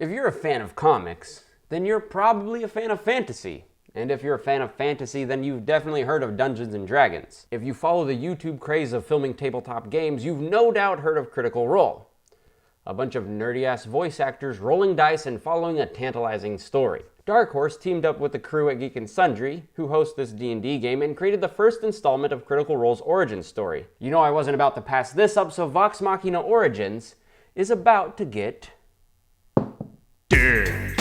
If you're a fan of comics, then you're probably a fan of fantasy. And if you're a fan of fantasy, then you've definitely heard of Dungeons and Dragons. If you follow the YouTube craze of filming tabletop games, you've no doubt heard of Critical Role. A bunch of nerdy-ass voice actors rolling dice and following a tantalizing story. Dark Horse teamed up with the crew at Geek and Sundry, who host this D&D game, and created the first installment of Critical Role's origin story. You know I wasn't about to pass this up, so Vox Machina Origins is about to get dead.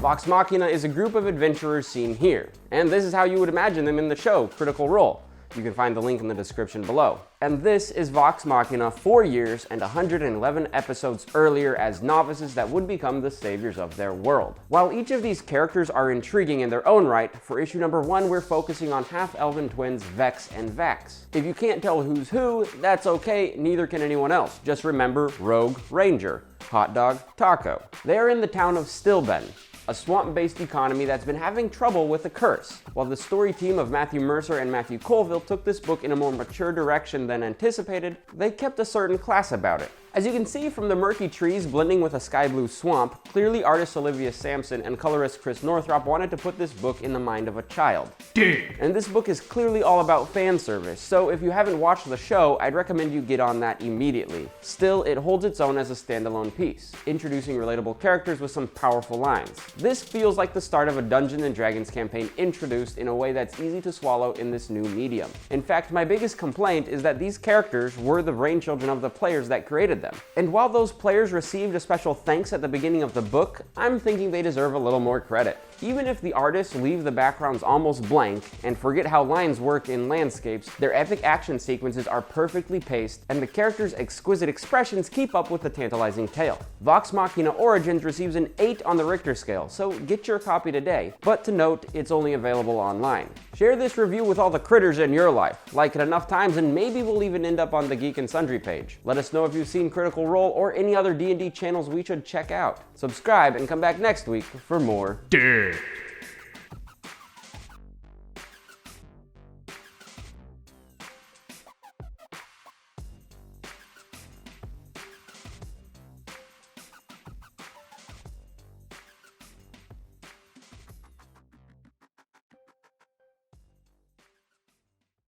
Vox Machina is a group of adventurers seen here, and this is how you would imagine them in the show, Critical Role. You can find the link in the description below. And this is Vox Machina 4 years and 111 episodes earlier as novices that would become the saviors of their world. While each of these characters are intriguing in their own right, for issue number 1 we're focusing on half-elven twins Vex and Vax. If you can't tell who's who, that's okay, neither can anyone else. Just remember Rogue, Ranger, Hot Dog, Taco. They are in the town of Stillben, a swamp-based economy that's been having trouble with a curse. While the story team of Matthew Mercer and Matthew Colville took this book in a more mature direction than anticipated, they kept a certain class about it. As you can see from the murky trees blending with a sky blue swamp, clearly artist Olivia Sampson and colorist Chris Northrop wanted to put this book in the mind of a child. And this book is clearly all about fan service, so if you haven't watched the show, I'd recommend you get on that immediately. Still, it holds its own as a standalone piece, introducing relatable characters with some powerful lines. This feels like the start of a Dungeons and Dragons campaign introduced in a way that's easy to swallow in this new medium. In fact, my biggest complaint is that these characters were the brainchildren of the players that created them. And while those players received a special thanks at the beginning of the book, I'm thinking they deserve a little more credit. Even if the artists leave the backgrounds almost blank and forget how lines work in landscapes, their epic action sequences are perfectly paced, and the characters' exquisite expressions keep up with the tantalizing tale. Vox Machina Origins receives an 8 on the Richter scale, so get your copy today. But to note, it's only available online. Share this review with all the critters in your life. Like it enough times and maybe we'll even end up on the Geek and Sundry page. Let us know if you've seen Critical Role or any other D&D channels we should check out. Subscribe and come back next week for more Dead.